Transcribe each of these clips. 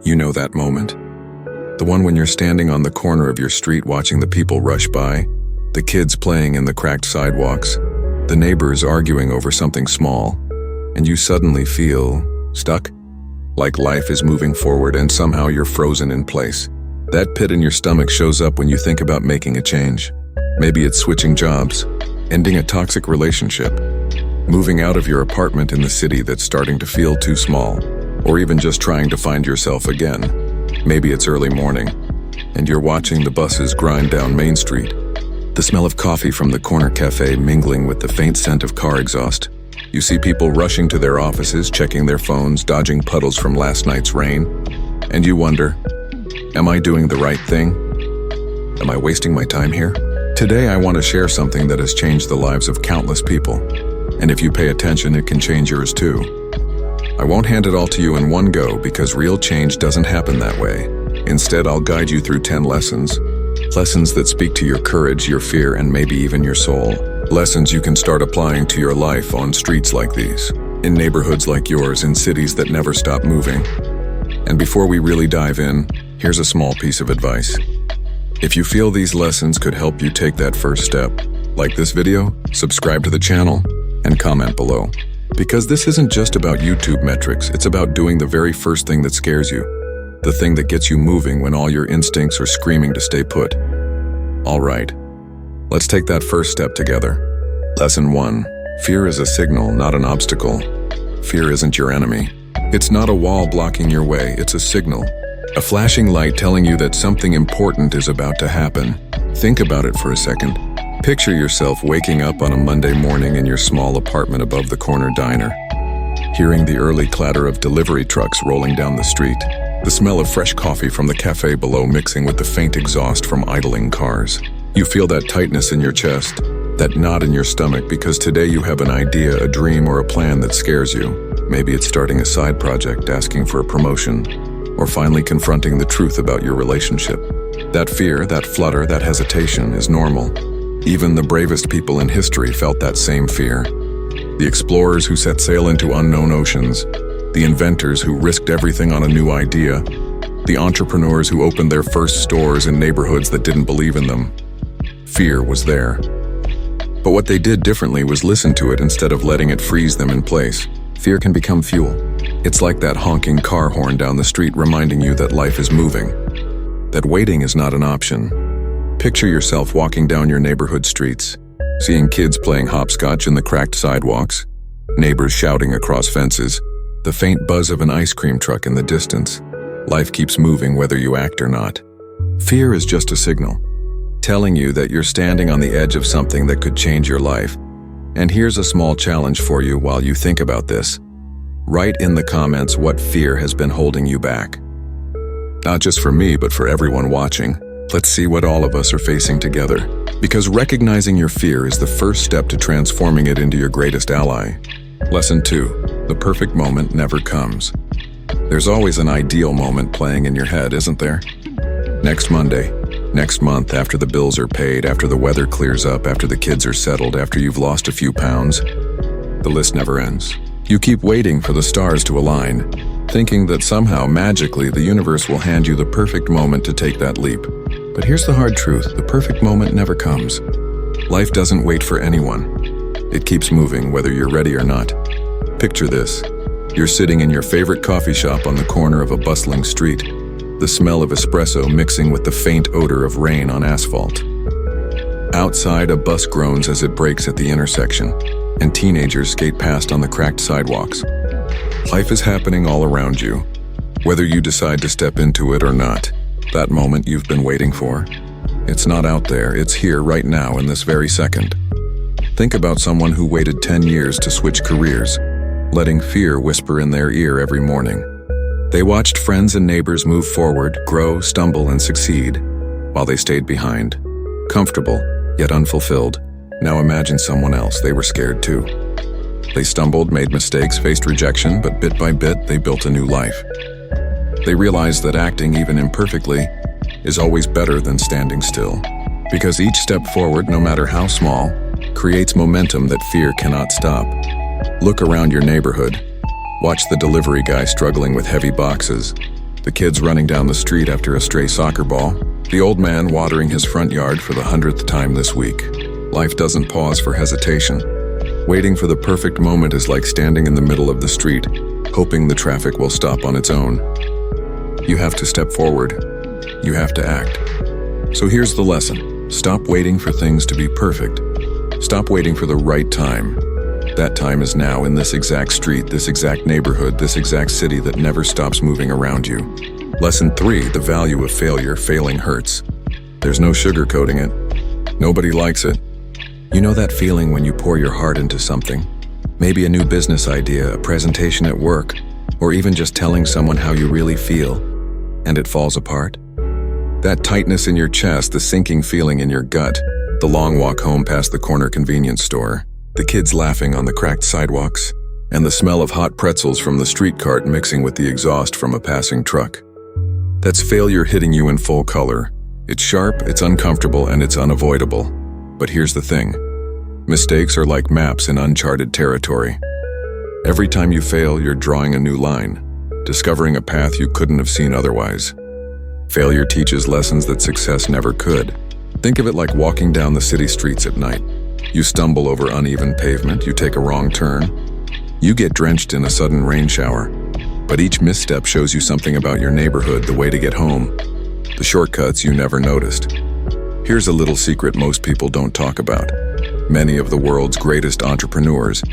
You know that moment? The one when you're standing on the corner of your street watching the people rush by, the kids playing in the cracked sidewalks, the neighbors arguing over something small, and you suddenly feel stuck? Like life is moving forward and somehow you're frozen in place. That pit in your stomach shows up when you think about making a change. Maybe it's switching jobs, ending a toxic relationship, moving out of your apartment in the city that's starting to feel too small, or even just trying to find yourself again. Maybe it's early morning, and you're watching the buses grind down Main Street, the smell of coffee from the corner cafe mingling with the faint scent of car exhaust. You see people rushing to their offices, checking their phones, dodging puddles from last night's rain, and you wonder, am I doing the right thing? Am I wasting my time here? Today I want to share something that has changed the lives of countless people, and if you pay attention, it can change yours too. I won't hand it all to you in one go because real change doesn't happen that way. Instead, I'll guide you through 10 lessons. Lessons that speak to your courage, your fear, and maybe even your soul. Lessons you can start applying to your life on streets like these, in neighborhoods like yours, in cities that never stop moving. And before we really dive in, here's a small piece of advice. If you feel these lessons could help you take that first step, like this video, subscribe to the channel, and comment below. Because this isn't just about YouTube metrics, it's about doing the very first thing that scares you. The thing that gets you moving when all your instincts are screaming to stay put. All right, let's take that first step together. Lesson 1. Fear is a signal, not an obstacle. Fear isn't your enemy. It's not a wall blocking your way, it's a signal. A flashing light telling you that something important is about to happen. Think about it for a second. Picture yourself waking up on a Monday morning in your small apartment above the corner diner, hearing the early clatter of delivery trucks rolling down the street, the smell of fresh coffee from the cafe below mixing with the faint exhaust from idling cars. You feel that tightness in your chest, that knot in your stomach because today you have an idea, a dream, or a plan that scares you. Maybe it's starting a side project, asking for a promotion, or finally confronting the truth about your relationship. That fear, that flutter, that hesitation is normal. Even the bravest people in history felt that same fear. The explorers who set sail into unknown oceans, the inventors who risked everything on a new idea, the entrepreneurs who opened their first stores in neighborhoods that didn't believe in them. Fear was there. But what they did differently was listen to it instead of letting it freeze them in place. Fear can become fuel. It's like that honking car horn down the street reminding you that life is moving, that waiting is not an option. Picture yourself walking down your neighborhood streets, seeing kids playing hopscotch in the cracked sidewalks, neighbors shouting across fences, the faint buzz of an ice cream truck in the distance. Life keeps moving whether you act or not. Fear is just a signal, telling you that you're standing on the edge of something that could change your life. And here's a small challenge for you while you think about this. Write in the comments what fear has been holding you back. Not just for me, but for everyone watching. Let's see what all of us are facing together. Because recognizing your fear is the first step to transforming it into your greatest ally. Lesson 2. The perfect moment never comes. There's always an ideal moment playing in your head, isn't there? Next Monday, next month, after the bills are paid, after the weather clears up, after the kids are settled, after you've lost a few pounds. The list never ends. You keep waiting for the stars to align, thinking that somehow, magically, the universe will hand you the perfect moment to take that leap. But here's the hard truth, the perfect moment never comes. Life doesn't wait for anyone. It keeps moving whether you're ready or not. Picture this. You're sitting in your favorite coffee shop on the corner of a bustling street, the smell of espresso mixing with the faint odor of rain on asphalt. Outside, a bus groans as it brakes at the intersection, and teenagers skate past on the cracked sidewalks. Life is happening all around you, whether you decide to step into it or not. That moment you've been waiting for. It's not out there, it's here right now in this very second. Think about someone who waited 10 years to switch careers, letting fear whisper in their ear every morning. They watched friends and neighbors move forward, grow, stumble, and succeed, while they stayed behind, comfortable, yet unfulfilled. Now imagine someone else, they were scared too. They stumbled, made mistakes, faced rejection, but bit by bit, they built a new life. They realized that acting, even imperfectly, is always better than standing still. Because each step forward, no matter how small, creates momentum that fear cannot stop. Look around your neighborhood. Watch the delivery guy struggling with heavy boxes, The kids running down the street after a stray soccer ball. The old man watering his front yard for the 100th time this week. Life doesn't pause for hesitation. Waiting for the perfect moment is like standing in the middle of the street, hoping the traffic will stop on its own. You have to step forward. You have to act. So here's the lesson. Stop waiting for things to be perfect. Stop waiting for the right time. That time is now, in this exact street, this exact neighborhood, this exact city that never stops moving around you. Lesson 3, the value of failure. Failing hurts. There's no sugarcoating it. Nobody likes it. You know that feeling when you pour your heart into something? Maybe a new business idea, a presentation at work, or even just telling someone how you really feel, and it falls apart? That tightness in your chest, the sinking feeling in your gut, the long walk home past the corner convenience store, the kids laughing on the cracked sidewalks, and the smell of hot pretzels from the street cart mixing with the exhaust from a passing truck. That's failure hitting you in full color. It's sharp, it's uncomfortable, and it's unavoidable. But here's the thing. Mistakes are like maps in uncharted territory. Every time you fail, you're drawing a new line, discovering a path you couldn't have seen otherwise. Failure teaches lessons that success never could. Think of it like walking down the city streets at night. You stumble over uneven pavement, you take a wrong turn. You get drenched in a sudden rain shower. But each misstep shows you something about your neighborhood, the way to get home, the shortcuts you never noticed. Here's a little secret most people don't talk about. Many of the world's greatest entrepreneurs,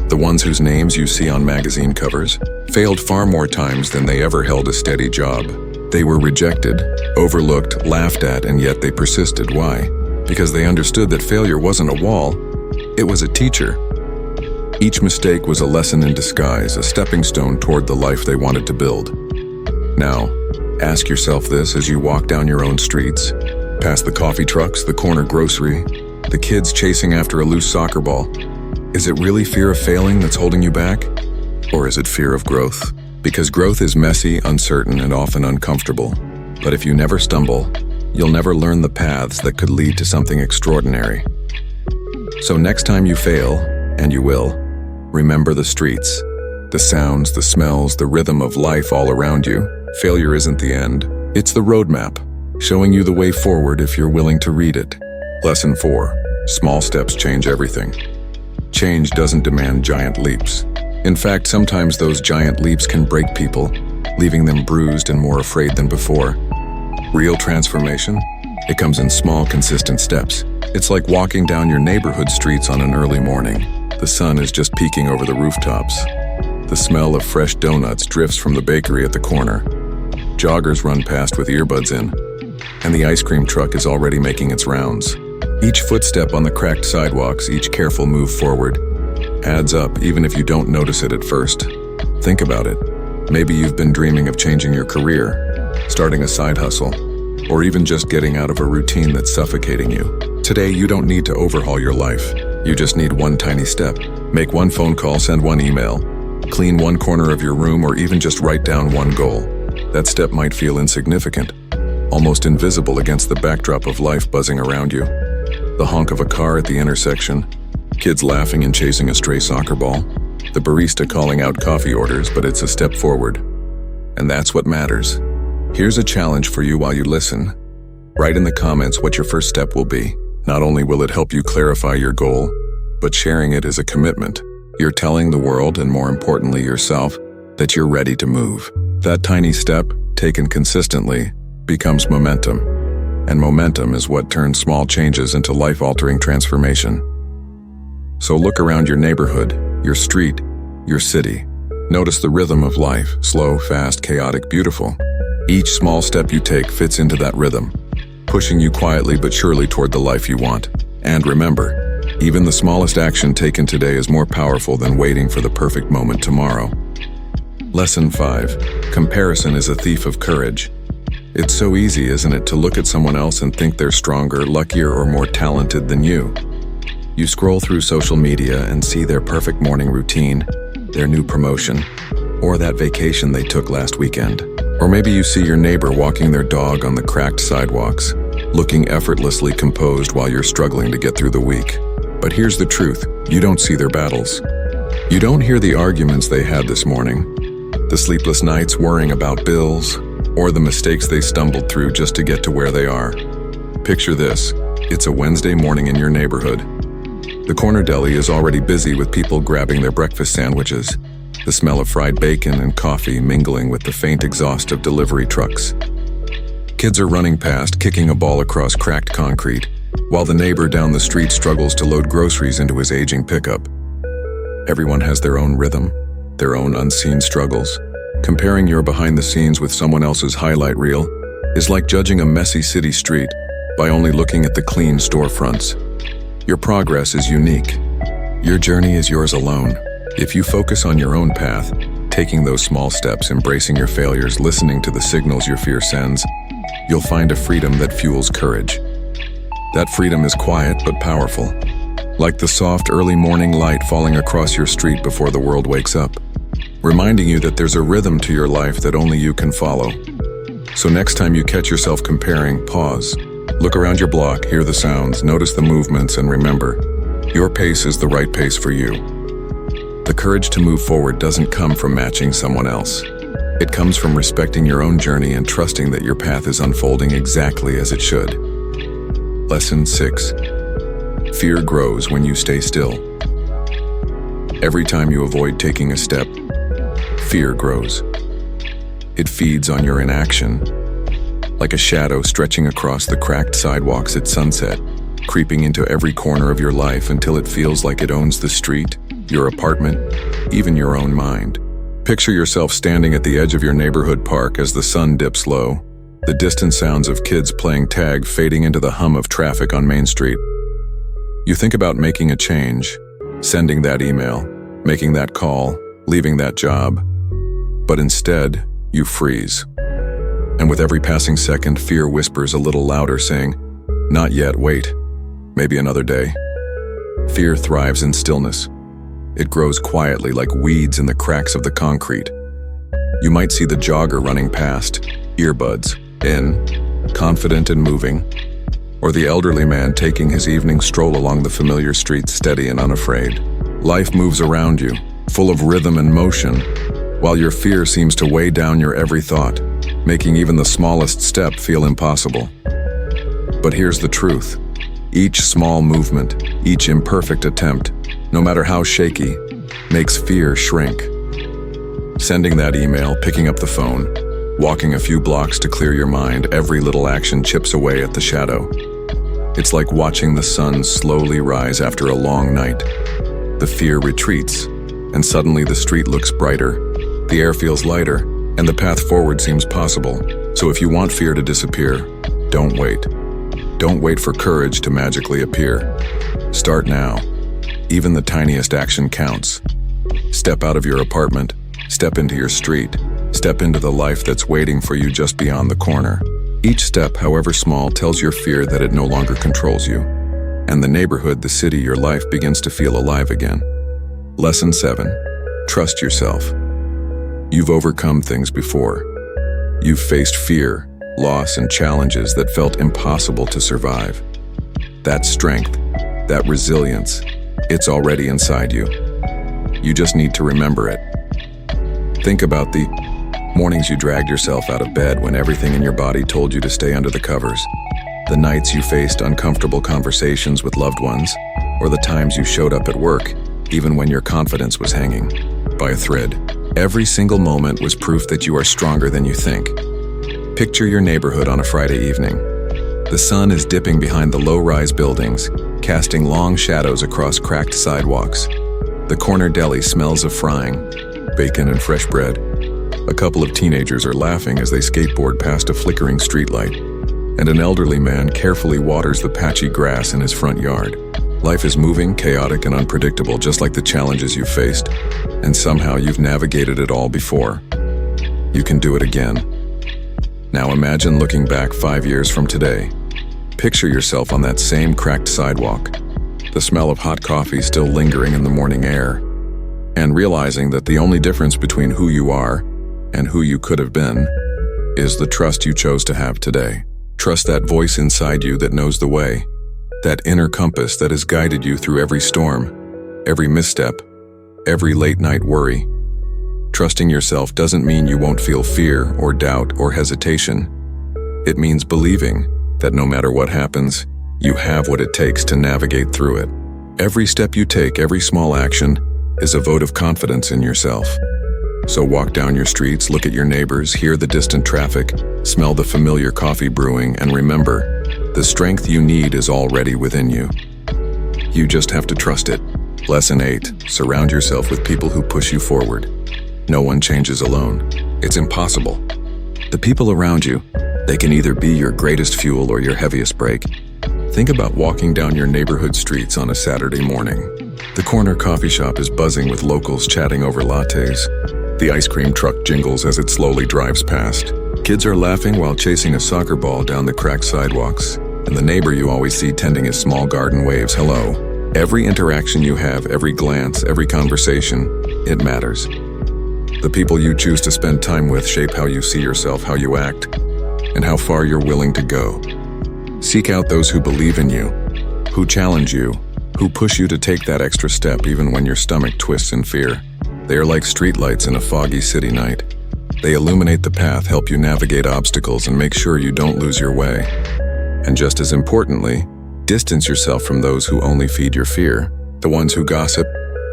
the ones whose names you see on magazine covers, failed far more times than they ever held a steady job. They were rejected, overlooked, laughed at, and yet they persisted. Why? Because they understood that failure wasn't a wall, it was a teacher. Each mistake was a lesson in disguise, a stepping stone toward the life they wanted to build. Now, ask yourself this as you walk down your own streets, past the coffee trucks, the corner grocery, the kids chasing after a loose soccer ball. Is it really fear of failing that's holding you back? Or is it fear of growth? Because growth is messy, uncertain, and often uncomfortable. But if you never stumble, you'll never learn the paths that could lead to something extraordinary. So next time you fail, and you will, remember the streets, the sounds, the smells, the rhythm of life all around you. Failure isn't the end. It's the roadmap, showing you the way forward if you're willing to read it. Lesson 4. Small steps change everything. Change doesn't demand giant leaps. In fact, sometimes those giant leaps can break people, leaving them bruised and more afraid than before. Real transformation? It comes in small, consistent steps. It's like walking down your neighborhood streets on an early morning. The sun is just peeking over the rooftops. The smell of fresh donuts drifts from the bakery at the corner. Joggers run past with earbuds in, and the ice cream truck is already making its rounds. Each footstep on the cracked sidewalks, each careful move forward, adds up even if you don't notice it at first. Think about it. Maybe you've been dreaming of changing your career, starting a side hustle, or even just getting out of a routine that's suffocating you. Today, you don't need to overhaul your life. You just need one tiny step. Make one phone call, send one email, clean one corner of your room, or even just write down one goal. That step might feel insignificant, almost invisible against the backdrop of life buzzing around you. The honk of a car at the intersection, kids laughing and chasing a stray soccer ball, the barista calling out coffee orders, but it's a step forward. And that's what matters. Here's a challenge for you while you listen. Write in the comments what your first step will be. Not only will it help you clarify your goal, but sharing it is a commitment. You're telling the world, and more importantly yourself, that you're ready to move. That tiny step, taken consistently, becomes momentum. And momentum is what turns small changes into life-altering transformation. So look around your neighborhood, your street, your city. Notice the rhythm of life, slow, fast, chaotic, beautiful. Each small step you take fits into that rhythm, pushing you quietly but surely toward the life you want. And remember, even the smallest action taken today is more powerful than waiting for the perfect moment tomorrow. Lesson 5. Comparison is a thief of courage. It's so easy, isn't it, to look at someone else and think they're stronger, luckier, or more talented than you. You scroll through social media and see their perfect morning routine, their new promotion, or that vacation they took last weekend. Or maybe you see your neighbor walking their dog on the cracked sidewalks, looking effortlessly composed while you're struggling to get through the week. But here's the truth, you don't see their battles. You don't hear the arguments they had this morning, the sleepless nights worrying about bills, or the mistakes they stumbled through just to get to where they are. Picture this. It's a Wednesday morning in your neighborhood. The corner deli is already busy with people grabbing their breakfast sandwiches, the smell of fried bacon and coffee mingling with the faint exhaust of delivery trucks. Kids are running past, kicking a ball across cracked concrete, while the neighbor down the street struggles to load groceries into his aging pickup. Everyone has their own rhythm, their own unseen struggles. Comparing your behind the scenes with someone else's highlight reel is like judging a messy city street by only looking at the clean storefronts. Your progress is unique. Your journey is yours alone. If you focus on your own path, taking those small steps, embracing your failures, listening to the signals your fear sends, you'll find a freedom that fuels courage. That freedom is quiet but powerful, like the soft early morning light falling across your street before the world wakes up, reminding you that there's a rhythm to your life that only you can follow. So next time you catch yourself comparing, pause. Look around your block, hear the sounds, notice the movements, and remember, your pace is the right pace for you. The courage to move forward doesn't come from matching someone else. It comes from respecting your own journey and trusting that your path is unfolding exactly as it should. Lesson 6. Fear grows when you stay still. Every time you avoid taking a step, fear grows. It feeds on your inaction, like a shadow stretching across the cracked sidewalks at sunset, creeping into every corner of your life until it feels like it owns the street, your apartment, even your own mind. Picture yourself standing at the edge of your neighborhood park as the sun dips low, the distant sounds of kids playing tag fading into the hum of traffic on Main Street. You think about making a change, sending that email, making that call, leaving that job, but instead, you freeze. And with every passing second, fear whispers a little louder, saying, "Not yet, wait, maybe another day." Fear thrives in stillness. It grows quietly like weeds in the cracks of the concrete. You might see the jogger running past, earbuds in, confident and moving, or the elderly man taking his evening stroll along the familiar streets steady and unafraid. Life moves around you, full of rhythm and motion, while your fear seems to weigh down your every thought, making even the smallest step feel impossible. But here's the truth. Each small movement, each imperfect attempt, no matter how shaky, makes fear shrink. Sending that email, picking up the phone, walking a few blocks to clear your mind, every little action chips away at the shadow. It's like watching the sun slowly rise after a long night. The fear retreats, and suddenly the street looks brighter, the air feels lighter, and the path forward seems possible. So if you want fear to disappear, don't wait. Don't wait for courage to magically appear. Start now. Even the tiniest action counts. Step out of your apartment, step into your street, step into the life that's waiting for you just beyond the corner. Each step, however small, tells your fear that it no longer controls you. And the neighborhood, the city, your life begins to feel alive again. Lesson 7. Trust yourself. You've overcome things before. You've faced fear, loss, and challenges that felt impossible to survive. That strength, that resilience, it's already inside you. You just need to remember it. Think about the mornings you dragged yourself out of bed when everything in your body told you to stay under the covers, the nights you faced uncomfortable conversations with loved ones, or the times you showed up at work even when your confidence was hanging by a thread. Every single moment was proof that you are stronger than you think. Picture your neighborhood on a Friday evening. The sun is dipping behind the low-rise buildings, casting long shadows across cracked sidewalks. The corner deli smells of frying, bacon and fresh bread. A couple of teenagers are laughing as they skateboard past a flickering streetlight, and an elderly man carefully waters the patchy grass in his front yard. Life is moving, chaotic, and unpredictable, just like the challenges you've faced, and somehow you've navigated it all before. You can do it again. Now imagine looking back 5 years from today. Picture yourself on that same cracked sidewalk, the smell of hot coffee still lingering in the morning air, and realizing that the only difference between who you are and who you could have been is the trust you chose to have today. Trust that voice inside you that knows the way, that inner compass that has guided you through every storm, every misstep, every late-night worry. Trusting yourself doesn't mean you won't feel fear or doubt or hesitation. It means believing that no matter what happens, you have what it takes to navigate through it. Every step you take, every small action, is a vote of confidence in yourself. So walk down your streets, look at your neighbors, hear the distant traffic, smell the familiar coffee brewing, and remember, the strength you need is already within you. You just have to trust it. Lesson 8. Surround yourself with people who push you forward. No one changes alone. It's impossible. The people around you, they can either be your greatest fuel or your heaviest brake. Think about walking down your neighborhood streets on a Saturday morning. The corner coffee shop is buzzing with locals chatting over lattes. The ice cream truck jingles as it slowly drives past. Kids are laughing while chasing a soccer ball down the cracked sidewalks. And the neighbor you always see tending his small garden waves hello. Every interaction you have, every glance, every conversation, it matters. The people you choose to spend time with shape how you see yourself, how you act, and how far you're willing to go. Seek out those who believe in you, who challenge you, who push you to take that extra step even when your stomach twists in fear. They are like streetlights in a foggy city night. They illuminate the path, help you navigate obstacles, and make sure you don't lose your way. And just as importantly, distance yourself from those who only feed your fear, the ones who gossip,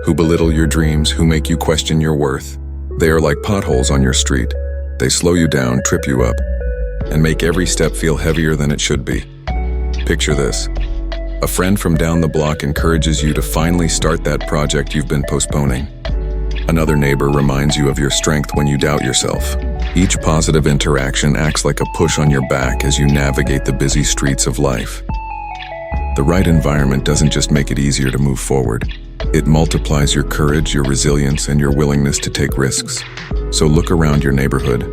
who belittle your dreams, who make you question your worth. They are like potholes on your street. They slow you down, trip you up, and make every step feel heavier than it should be. Picture this. A friend from down the block encourages you to finally start that project you've been postponing. Another neighbor reminds you of your strength when you doubt yourself. Each positive interaction acts like a push on your back as you navigate the busy streets of life. The right environment doesn't just make it easier to move forward. It multiplies your courage, your resilience, and your willingness to take risks. So look around your neighborhood.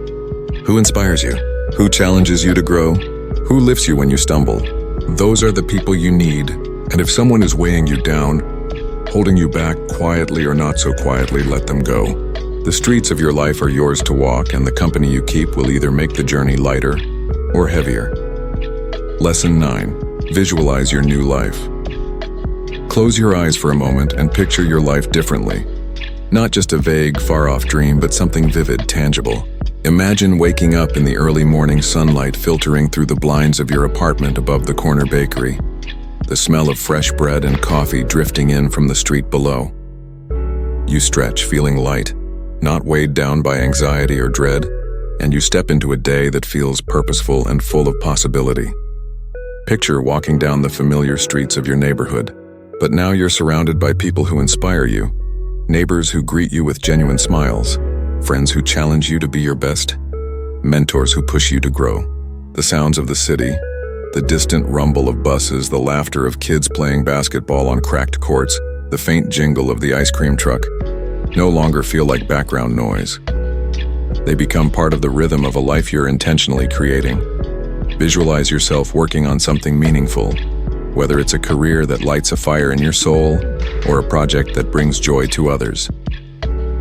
Who inspires you? Who challenges you to grow? Who lifts you when you stumble? Those are the people you need. And if someone is weighing you down, holding you back quietly or not so quietly, let them go. The streets of your life are yours to walk, and the company you keep will either make the journey lighter or heavier. Lesson 9. Visualize your new life. Close your eyes for a moment and picture your life differently. Not just a vague, far-off dream, but something vivid, tangible. Imagine waking up in the early morning sunlight filtering through the blinds of your apartment above the corner bakery. The smell of fresh bread and coffee drifting in from the street below. You stretch, feeling light, not weighed down by anxiety or dread, and you step into a day that feels purposeful and full of possibility. Picture walking down the familiar streets of your neighborhood, but now you're surrounded by people who inspire you, neighbors who greet you with genuine smiles, friends who challenge you to be your best, mentors who push you to grow. The sounds of the city, the distant rumble of buses, the laughter of kids playing basketball on cracked courts, the faint jingle of the ice cream truck, no longer feel like background noise. They become part of the rhythm of a life you're intentionally creating. Visualize yourself working on something meaningful, whether it's a career that lights a fire in your soul or a project that brings joy to others.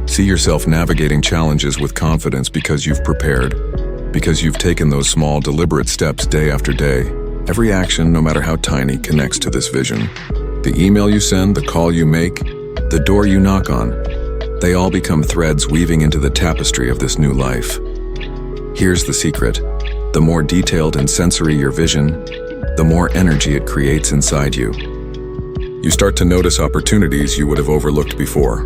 See yourself navigating challenges with confidence because you've prepared, because you've taken those small, deliberate steps day after day. Every action, no matter how tiny, connects to this vision. The email you send, the call you make, the door you knock on, they all become threads weaving into the tapestry of this new life. Here's the secret. The more detailed and sensory your vision, the more energy it creates inside you. You start to notice opportunities you would have overlooked before.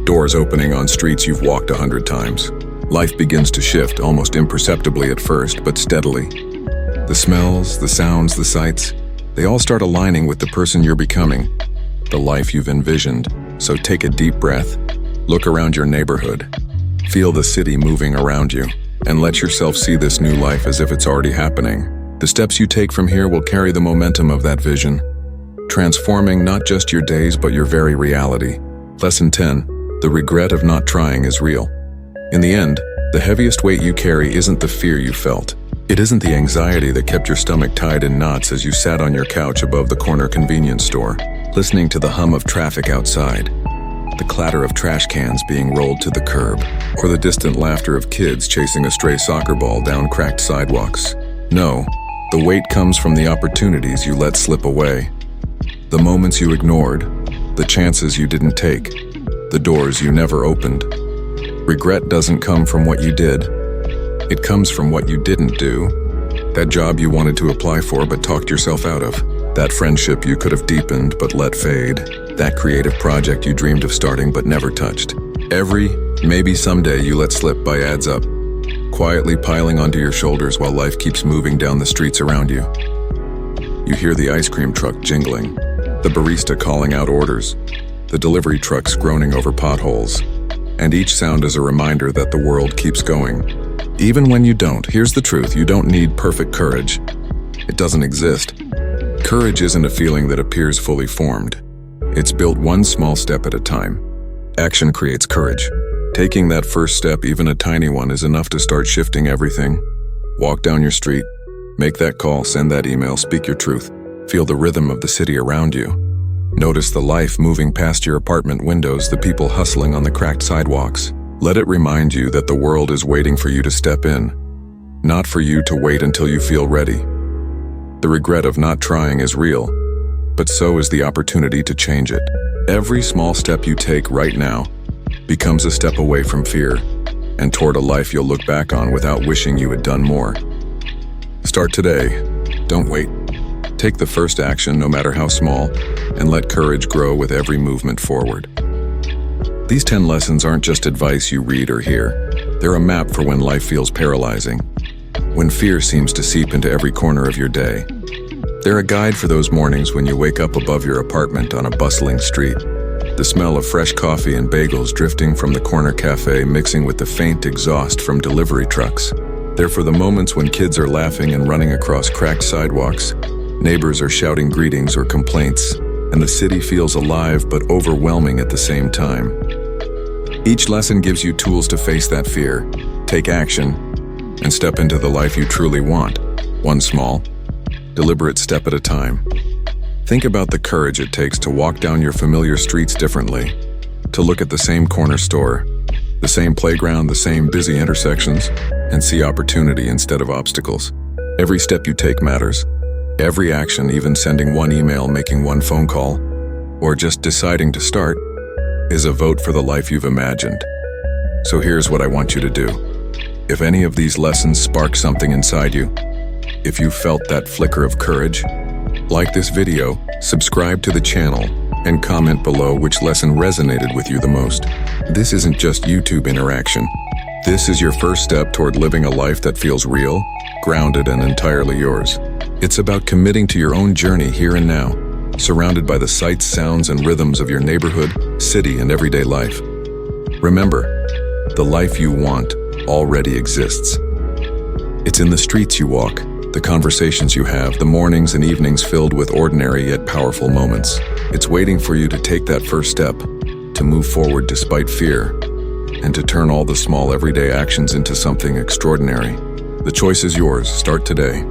Doors opening on streets you've walked 100 times. Life begins to shift, almost imperceptibly at first, but steadily. The smells, the sounds, the sights, they all start aligning with the person you're becoming, the life you've envisioned. So take a deep breath, look around your neighborhood, feel the city moving around you, and let yourself see this new life as if it's already happening. The steps you take from here will carry the momentum of that vision, transforming not just your days but your very reality. Lesson 10. The regret of not trying is real. In the end, the heaviest weight you carry isn't the fear you felt. It isn't the anxiety that kept your stomach tied in knots as you sat on your couch above the corner convenience store, listening to the hum of traffic outside, the clatter of trash cans being rolled to the curb, or the distant laughter of kids chasing a stray soccer ball down cracked sidewalks. No, the weight comes from the opportunities you let slip away, the moments you ignored, the chances you didn't take, the doors you never opened. Regret doesn't come from what you did. It comes from what you didn't do. That job you wanted to apply for but talked yourself out of. That friendship you could have deepened but let fade. That creative project you dreamed of starting but never touched. Every maybe someday you let slip by adds up, quietly piling onto your shoulders while life keeps moving down the streets around you. You hear the ice cream truck jingling, the barista calling out orders, the delivery trucks groaning over potholes, and each sound is a reminder that the world keeps going. Even when you don't, here's the truth, you don't need perfect courage. It doesn't exist. Courage isn't a feeling that appears fully formed. It's built one small step at a time. Action creates courage. Taking that first step, even a tiny one, is enough to start shifting everything. Walk down your street, make that call, send that email, speak your truth. Feel the rhythm of the city around you. Notice the life moving past your apartment windows, the people hustling on the cracked sidewalks. Let it remind you that the world is waiting for you to step in, not for you to wait until you feel ready. The regret of not trying is real, but so is the opportunity to change it. Every small step you take right now becomes a step away from fear and toward a life you'll look back on without wishing you had done more. Start today. Don't wait. Take the first action, no matter how small, and let courage grow with every movement forward. These 10 lessons aren't just advice you read or hear. They're a map for when life feels paralyzing, when fear seems to seep into every corner of your day. They're a guide for those mornings when you wake up above your apartment on a bustling street, the smell of fresh coffee and bagels drifting from the corner cafe mixing with the faint exhaust from delivery trucks. They're for the moments when kids are laughing and running across cracked sidewalks, neighbors are shouting greetings or complaints, and the city feels alive but overwhelming at the same time. Each lesson gives you tools to face that fear, take action, and step into the life you truly want, one small, deliberate step at a time. Think about the courage it takes to walk down your familiar streets differently, to look at the same corner store, the same playground, the same busy intersections, and see opportunity instead of obstacles. Every step you take matters. Every action, even sending one email, making one phone call, or just deciding to start, is a vote for the life you've imagined. So here's what I want you to do. If any of these lessons spark something inside you, if you felt that flicker of courage, like this video, subscribe to the channel, and comment below which lesson resonated with you the most. This isn't just YouTube interaction. This is your first step toward living a life that feels real, grounded, and entirely yours. It's about committing to your own journey here and now, surrounded by the sights, sounds, and rhythms of your neighborhood, city, and everyday life. Remember, the life you want already exists. It's in the streets you walk, the conversations you have, the mornings and evenings filled with ordinary yet powerful moments. It's waiting for you to take that first step, to move forward despite fear, and to turn all the small everyday actions into something extraordinary. The choice is yours. Start today.